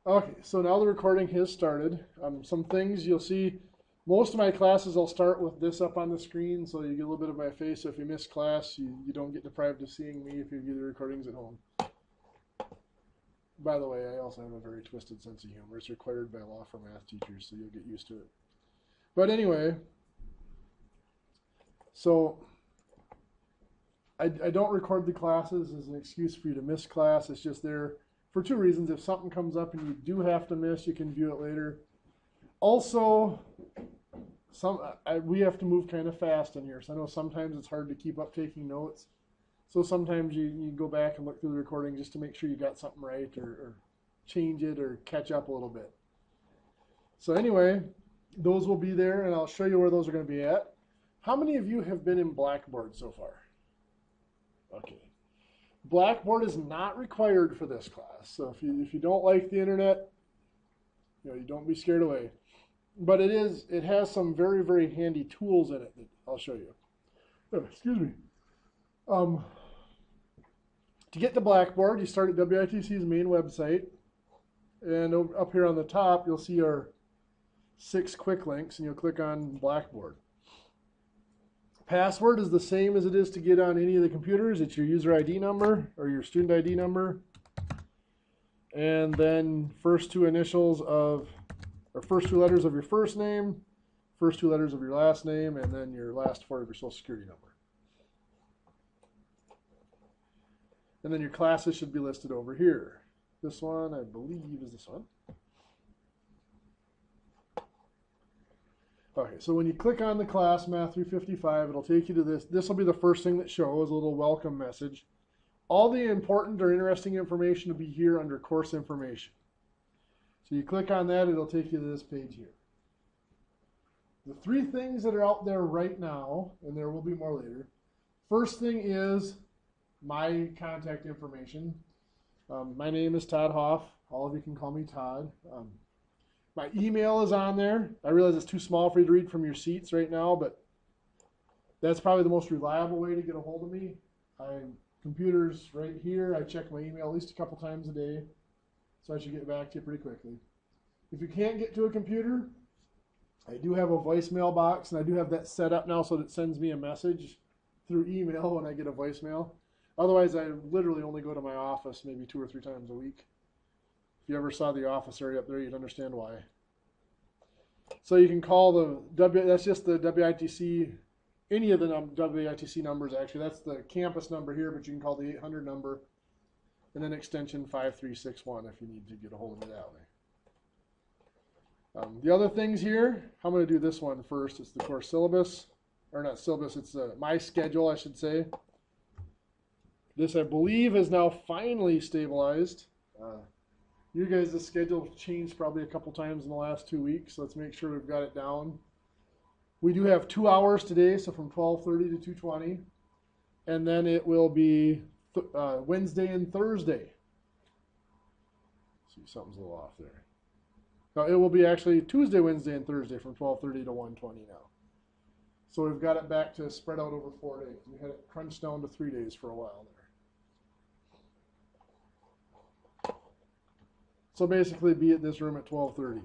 Okay, so now the recording has started. Some things you'll see, most of my classes I'll start with this up on the screen so you get a little bit of my face. So if you miss class, you don't get deprived of seeing me if you view the recordings at home. By the way, I also have a very twisted sense of humor. It's required by law for math teachers, so you'll get used to it. But anyway, so I don't record the classes as an excuse for you to miss class. It's just there for two reasons. If something comes up and you do have to miss, you can view it later. Also, we have to move kind of fast in here, so I know sometimes it's hard to keep up taking notes. So sometimes you go back and look through the recording just to make sure you got something right or change it or catch up a little bit. So anyway, those will be there, and I'll show you where those are going to be at. How many of you have been in Blackboard so far? Okay. Blackboard is not required for this class, so if you don't like the internet, you don't be scared away. But it has some very, very handy tools in it that I'll show you. Oh, excuse me. To get to Blackboard, you start at WITC's main website, and up here on the top, you'll see our 6 quick links, and you'll click on Blackboard. Password is the same as it is to get on any of the computers. It's your user ID number or your student ID number. And then first two letters of your first name, first 2 letters of your last name, and then your last 4 of your social security number. And then your classes should be listed over here. This one, I believe, is this one. Okay, so when you click on the class, Math 355, it'll take you to this. This will be the first thing that shows, a little welcome message. All the important or interesting information will be here under course information. So you click on that, it'll take you to this page here. The 3 things that are out there right now, and there will be more later. First thing is my contact information. My name is Todd Hoff. All of you can call me Todd. My email is on there. I realize it's too small for you to read from your seats right now, but that's probably the most reliable way to get a hold of me. Computer's right here. I check my email at least a couple times a day, so I should get back to you pretty quickly. If you can't get to a computer, I do have a voicemail box, and I do have that set up now so that it sends me a message through email when I get a voicemail. Otherwise, I literally only go to my office maybe 2 or 3 times a week. If you ever saw the office area up there, you'd understand why. So you can call that's just the WITC, any of the WITC numbers actually. That's the campus number here, but you can call the 800 number and then extension 5361 if you need to get a hold of me that way. The other things here, I'm going to do this one first. It's the course syllabus, or not syllabus, it's my schedule, I should say. This, I believe, is now finally stabilized. You guys' schedule changed probably a couple times in the last 2 weeks. Let's make sure we've got it down. We do have 2 hours today, so from 12:30 to 2:20. And then it will be Wednesday and Thursday. See, something's a little off there. No, it will be actually Tuesday, Wednesday, and Thursday from 12:30 to 1:20 now. So we've got it back to spread out over 4 days. We had it crunched down to 3 days for a while there. So basically be at this room at 12:30.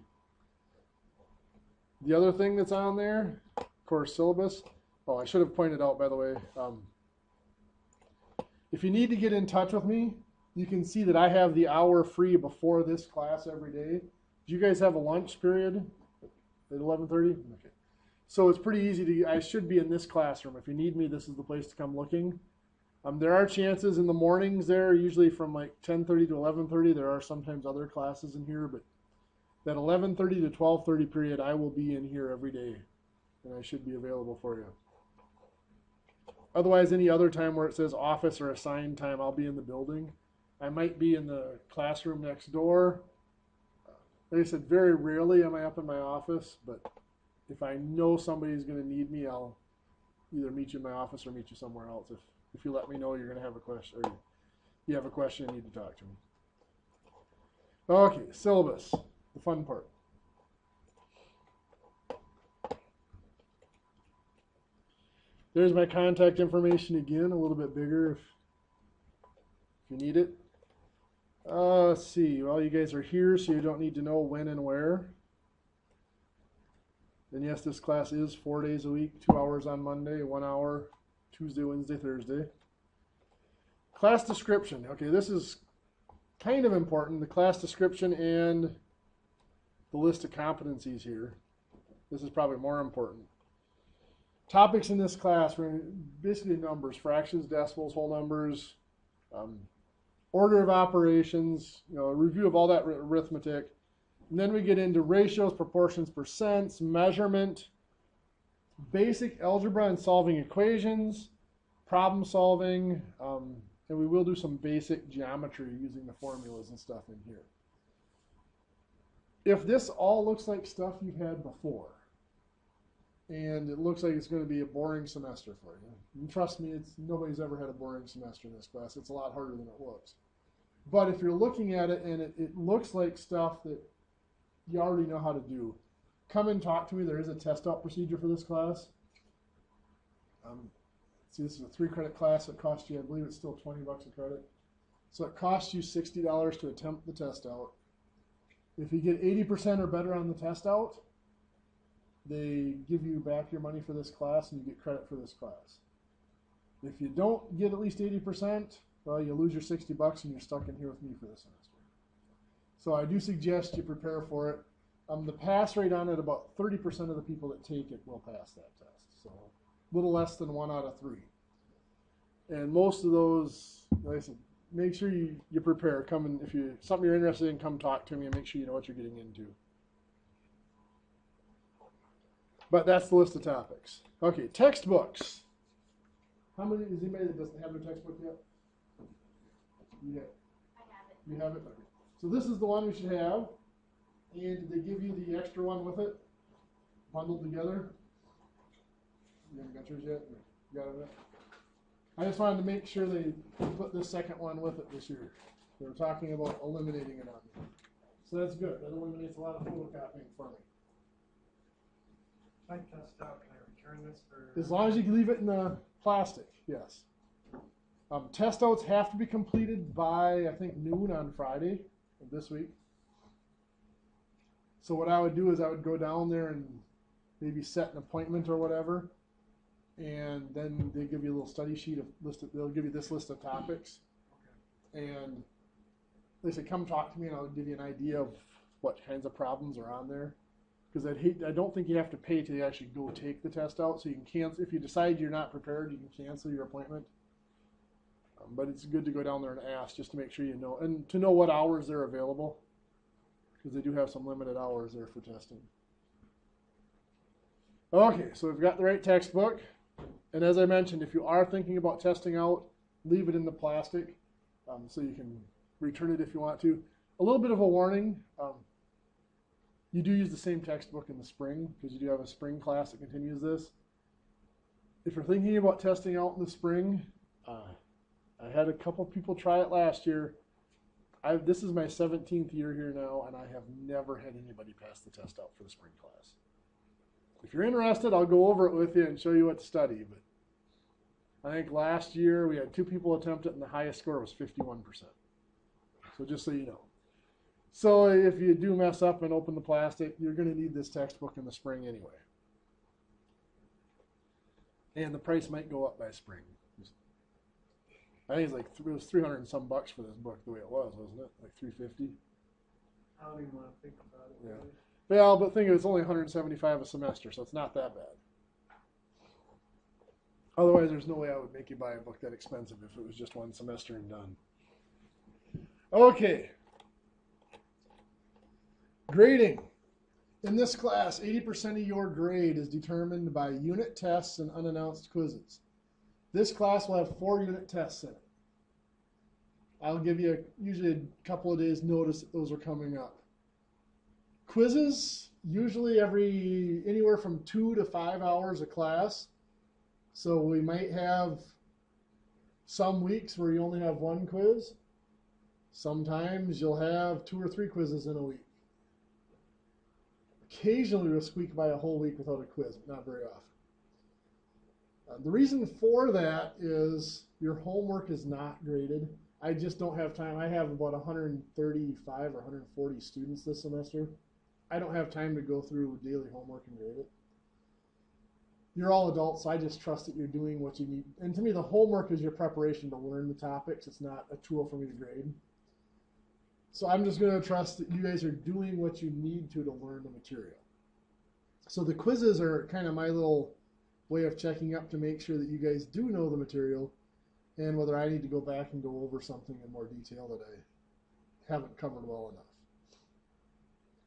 The other thing that's on there, course syllabus. Oh, I should have pointed out, by the way, if you need to get in touch with me, you can see that I have the hour free before this class every day. Do you guys have a lunch period at 11:30? Okay. So it's pretty easy I should be in this classroom. If you need me, this is the place to come looking. There are chances in the mornings there, usually from like 10:30 to 11:30. There are sometimes other classes in here, but that 11:30 to 12:30 period, I will be in here every day, and I should be available for you. Otherwise, any other time where it says office or assigned time, I'll be in the building. I might be in the classroom next door. Like I said, very rarely am I up in my office, but if I know somebody's going to need me, I'll either meet you in my office or meet you somewhere else. If you let me know you're going to have a question, or you have a question and need to talk to me. Okay, syllabus, the fun part. There's my contact information again, a little bit bigger if you need it. Let's see. Well, you guys are here, so you don't need to know when and where. And yes, this class is 4 days a week, 2 hours on Monday, 1 hour Tuesday, Wednesday, Thursday. Class description. Okay, this is kind of important. The class description and the list of competencies here. This is probably more important. Topics in this class were basically numbers, fractions, decimals, whole numbers, order of operations, a review of all that arithmetic. And then we get into ratios, proportions, percents, measurement, basic algebra and solving equations, problem solving, and we will do some basic geometry using the formulas and stuff in here. If this all looks like stuff you've had before, and it looks like it's going to be a boring semester for you, and trust me, nobody's ever had a boring semester in this class. It's a lot harder than it looks. But if you're looking at it and it looks like stuff that you already know how to do, come and talk to me. There is a test out procedure for this class. See, this is a 3-credit class. It costs you, I believe it's still 20 bucks a credit. So it costs you $60 to attempt the test out. If you get 80% or better on the test out, they give you back your money for this class and you get credit for this class. If you don't get at least 80%, well, you lose your 60 bucks and you're stuck in here with me for the semester. So I do suggest you prepare for it. The pass rate on it, about 30% of the people that take it will pass that test. So a little less than 1 out of 3. And most of those, like I said, make sure you prepare. Come and if you something you're interested in, come talk to me and make sure you know what you're getting into. But that's the list of topics. Okay, textbooks. How many is anybody that doesn't have their textbook yet? Yeah. I have it. You have it? Okay. So this is the one we should have. And did they give you the extra one with it? Bundled together? You haven't got yours yet? You got it? I just wanted to make sure they put this second one with it this year. They were talking about eliminating it on me. So that's good. That eliminates a lot of photocopying for me. If I test out, can I return this for? As long as you can leave it in the plastic, yes. Test outs have to be completed by, I think, noon on Friday of this week. So what I would do is I would go down there and maybe set an appointment or whatever, and then they give you a little study sheet of they'll give you this list of topics, and they say come talk to me and I'll give you an idea of what kinds of problems are on there. Because I don't think you have to pay till you actually go take the test out, so you can cancel if you decide you're not prepared. You can cancel your appointment. But it's good to go down there and ask just to make sure you know and to know what hours they're available, because they do have some limited hours there for testing. Okay, so we've got the right textbook. And as I mentioned, if you are thinking about testing out, leave it in the plastic so you can return it if you want to. A little bit of a warning, you do use the same textbook in the spring because you do have a spring class that continues this. If you're thinking about testing out in the spring, I had a couple people try it last year. This is my 17th year here now, and I have never had anybody pass the test out for the spring class. If you're interested, I'll go over it with you and show you what to study. But I think last year we had 2 people attempt it, and the highest score was 51%. So just so you know. So if you do mess up and open the plastic, you're going to need this textbook in the spring anyway. And the price might go up by spring. I think it was 300 and some bucks for this book the way it was, wasn't it? Like 350. I don't even want to think about it. Yeah. Really. Well, but think it's only 175 a semester, so it's not that bad. Otherwise, there's no way I would make you buy a book that expensive if it was just one semester and done. Okay. Grading. In this class, 80% of your grade is determined by unit tests and unannounced quizzes. This class will have 4 unit tests in it. I'll give you usually a couple of days notice that those are coming up. Quizzes, usually anywhere from 2 to 5 hours a class. So we might have some weeks where you only have 1 quiz. Sometimes you'll have 2 or 3 quizzes in a week. Occasionally we'll squeak by a whole week without a quiz, but not very often. The reason for that is your homework is not graded. I just don't have time. I have about 135 or 140 students this semester. I don't have time to go through daily homework and grade it. You're all adults, so I just trust that you're doing what you need. And to me, the homework is your preparation to learn the topics. It's not a tool for me to grade. So I'm just going to trust that you guys are doing what you need to learn the material. So the quizzes are kind of my little way of checking up to make sure that you guys do know the material and whether I need to go back and go over something in more detail that I haven't covered well enough.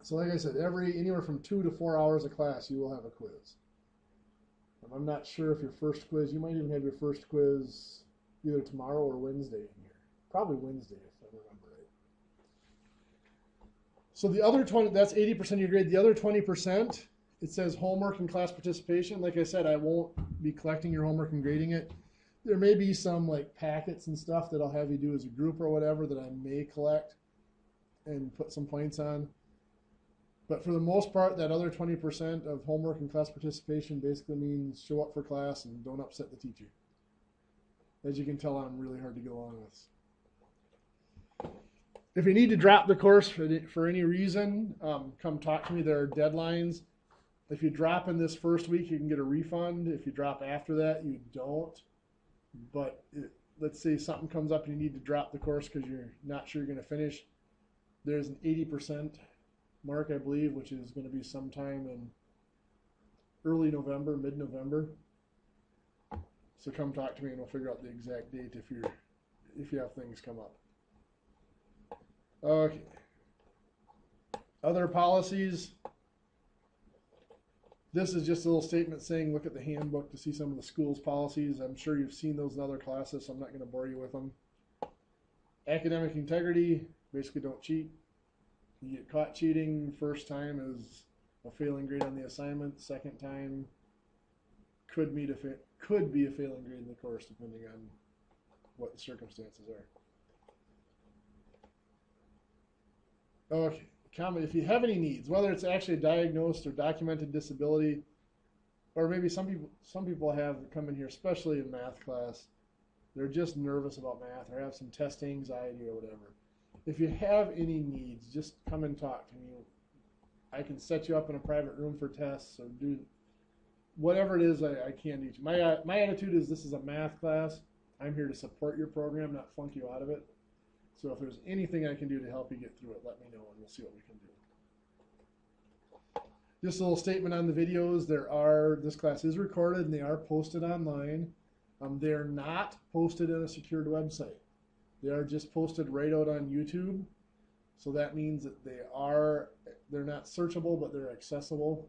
So like I said, anywhere from 2 to 4 hours of class, you will have a quiz. I'm not sure if your first quiz, you might even have your first quiz either tomorrow or Wednesday in here. Probably Wednesday if I remember right. So the other 20, that's 80% of your grade. The other 20%, it says homework and class participation. Like I said, I won't be collecting your homework and grading it. There may be some like packets and stuff that I'll have you do as a group or whatever that I may collect and put some points on. But for the most part, that other 20% of homework and class participation basically means show up for class and don't upset the teacher. As you can tell, I'm really hard to get along with. If you need to drop the course for any reason, come talk to me. There are deadlines. If you drop in this first week, you can get a refund. If you drop after that, you don't. But let's say something comes up and you need to drop the course because you're not sure you're going to finish. There's an 80% mark, I believe, which is going to be sometime in early November, mid-November. So come talk to me and we'll figure out the exact date if you have things come up. Okay. Other policies. This is just a little statement saying look at the handbook to see some of the school's policies. I'm sure you've seen those in other classes, so I'm not going to bore you with them. Academic integrity, basically don't cheat. You get caught cheating, first time is a failing grade on the assignment, second time could be a failing grade in the course depending on what the circumstances are. Okay. If you have any needs, whether it's actually a diagnosed or documented disability, or maybe some people have come in here, especially in math class, they're just nervous about math or have some test anxiety or whatever. If you have any needs, just come and talk to me. I can set you up in a private room for tests or do whatever it is I can do. My attitude is this is a math class. I'm here to support your program, not flunk you out of it. So if there's anything I can do to help you get through it, let me know and we'll see what we can do. Just a little statement on the videos. This class is recorded and they are posted online. They're not posted in a secured website. They are just posted right out on YouTube. So that means that they're not searchable, but they're accessible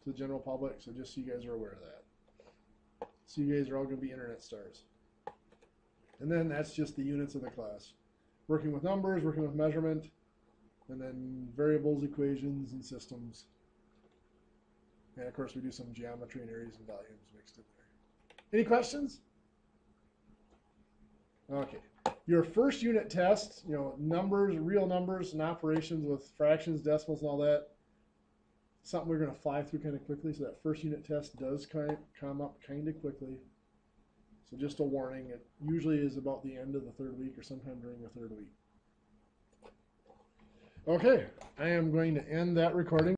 to the general public. So just so you guys are aware of that. So you guys are all going to be internet stars. And then that's just the units of the class. Working with numbers, working with measurement, and then variables, equations, and systems. And of course we do some geometry and areas and volumes mixed in there. Any questions? Okay. Your first unit test, numbers, real numbers and operations with fractions, decimals, and all that, something we're going to fly through kind of quickly. So that first unit test does come up kind of quickly. So just a warning, it usually is about the end of the third week or sometime during the third week. Okay, I am going to end that recording.